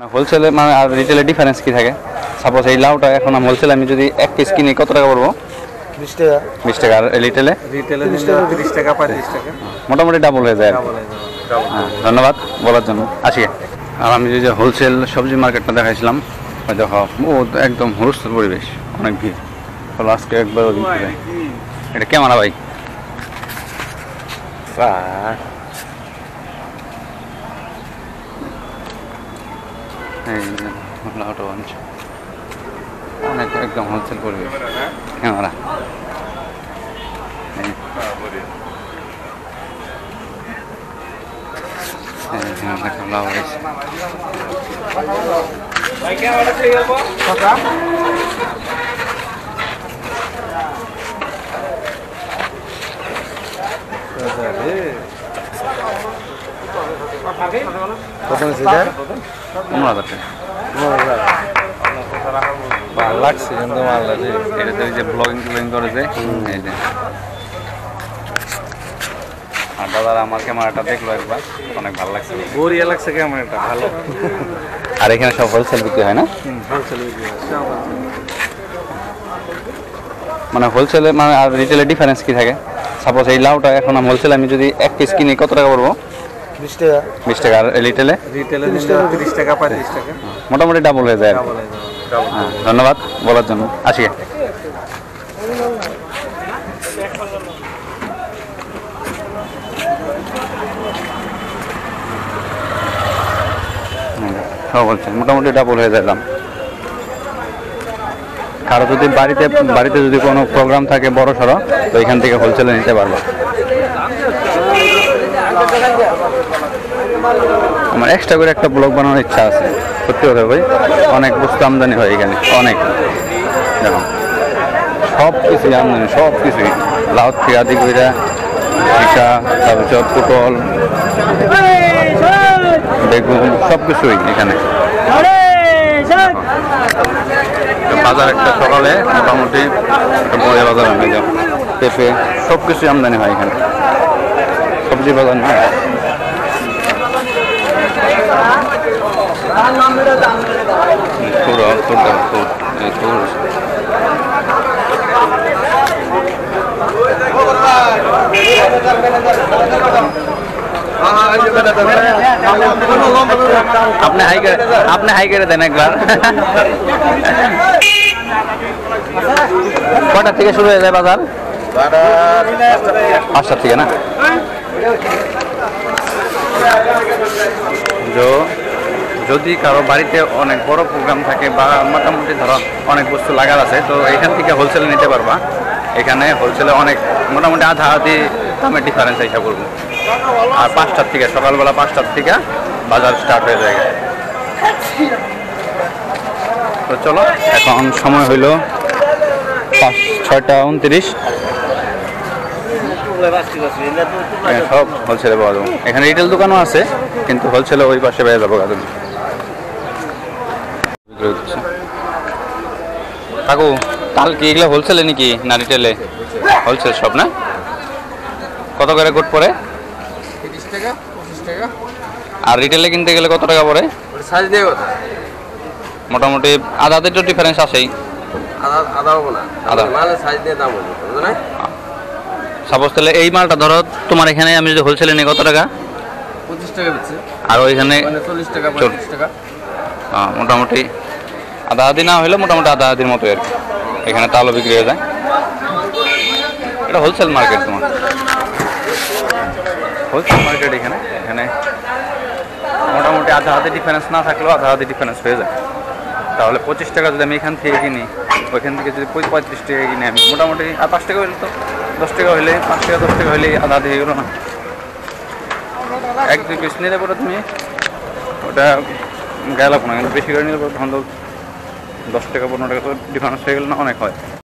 হোলসেলে মানে আর রিটেলে ডিফারেন্স কি থাকে? সাপোজ এই লাউটা এখন আমি হোলসেলে আমি যদি এক পিস কিনি কত টাকা পড়বো? 20 টাকা। 20 টাকা। আর রিটেলে 30 টাকা 35 টাকা মোটামুটি ডাবল হয়ে যায়। ধন্যবাদ বলার জন্য। আসি। আর আমি যে হোলসেল সবজি মার্কেটটা দেখাইছিলাম, ওই দেখো ও একদম হুলস্থুল পরিবেশ, অনেক ভিড়। চলো আজকে একবার এটা ক্যামেরা ভাই অনেক একদম হোলসেল পরিবেশ ক্যামেরা। লাগছে কিন্তু এটা যে ব্লগিং করে যে আর দাদার আমার ক্যামেরাটা দেখলো একবার, অনেক ভালো লাগছে, বড়িয়া লাগছে ক্যামেরাটা ভালো। আর এখানে সব হোলসেল বিক্রি হয় না? হোলসেল বিক্রি হয়। মানে হোলসেলে মানে আর রিটেলে ডিফারেন্স কি থাকে? সাপোজ এই লাউটা এখন আমি হোলসেলে আমি যদি এক পিস কিনি কত টাকা পড়বো? 20 টাকা। 20 টাকা। আর রিটেলে 30 টাকা 35 টাকা। মোটামুটি ডাবল হয়ে যায়। ধন্যবাদ বলার জন্য। আসি। সব বলছেন মোটামুটি ডাবল হয়ে যায় দাম। কারো যদি বাড়িতে যদি কোনো প্রোগ্রাম থাকে বড় সড়ো, তো এখান থেকে হোলসেলে নিতে পারবো। আমার এক্সট্রা করে একটা ব্লগ বানানোর ইচ্ছা আছে, সত্যি কথা ভাই। অনেক বস্তু আমদানি হয় এখানে, অনেক। দেখো সব কিছুই আমদানি, সব কিছুই লাউ থেকে আদি কইরা টিকা, তারপর পটল, বেগুন, সব কিছুই এখানে। বাজার একটা সকালে মোটামুটি একটা বড় বাজার হয়ে যাও, পেঁপে সব কিছুই আমদানি হয় এখানে, সবজি বাজার না। আপনি হাই করে দেন একবার। কটার থেকে শুরু হয়ে যায় বাজার? 5টার থেকে না? যদি কারো বাড়িতে অনেক বড় প্রোগ্রাম থাকে বা মোটামুটি ধরো অনেক বস্তু লাগার আছে, তো এখান থেকে হোলসেলে নিতে পারবা। এখানে হোলসেলে অনেক মোটামুটি আধা আধি দামের ডিফারেন্স হিসাব করবো। আর 5টার থেকে, সকালবেলা 5টার থেকে বাজার স্টার্ট হয়ে যায়। তো চলো এখন সময় হইল 6:29। সব হোলসেলে পাওয়া যাবো। এখানে রিটেল দোকানও আছে, কিন্তু হোলসেলে ওই পাশে পেয়ে যাবো। কাকু তাল কি এগুলো হোলসেলে নাকি না রিটেলে? হোলসেল সব না? কত করে গোট পড়ে? 30 টাকা 25 টাকা। আর রিটেলে কিনতে গেলে কত টাকা পড়ে? সাইজ দিয়ে কত? মোটামুটি আধাদের তো ডিফারেন্স আছেই। আধা হবে না, মালের সাইজ দিয়ে দাম হবে, বুঝছো না? সাপোজ তাহলে এই মালটা ধরো তোমার এখানে আমি যদি হোলসেলে নিই কত টাকা? 25 টাকা বেচছে। আর ওইখানে 40 টাকা 35 টাকা। মোটামুটি আধা আধি না হলে মোটামুটি আধা আধির মতো আর কি। এখানে তালও বিক্রি হয়ে যায়। এটা হোলসেল মার্কেট, তোমার হোলসেল মার্কেট। এখানে মোটামুটি আধা আধি ডিফারেন্স না থাকলেও আধা আধি ডিফারেন্স হয়ে যায়। তাহলে 25 টাকা যদি আমি এখান থেকে কিনি, ওইখান থেকে যদি 35 টাকা কিনি আমি, মোটামুটি আর 5 টাকা হলে তো 10 টাকা হলে 5 টাকা 10 টাকা হলে আধা আধি হয়ে গেলো না? 1-2 পিস নিলে পরে তুমি ওটা গায়ে লাগবো না, কিন্তু বেশি করে নিলে পরে তখন তো 10 টাকা 15 টাকা তো ডিফারেন্স হয়ে গেলে না, অনেক হয়।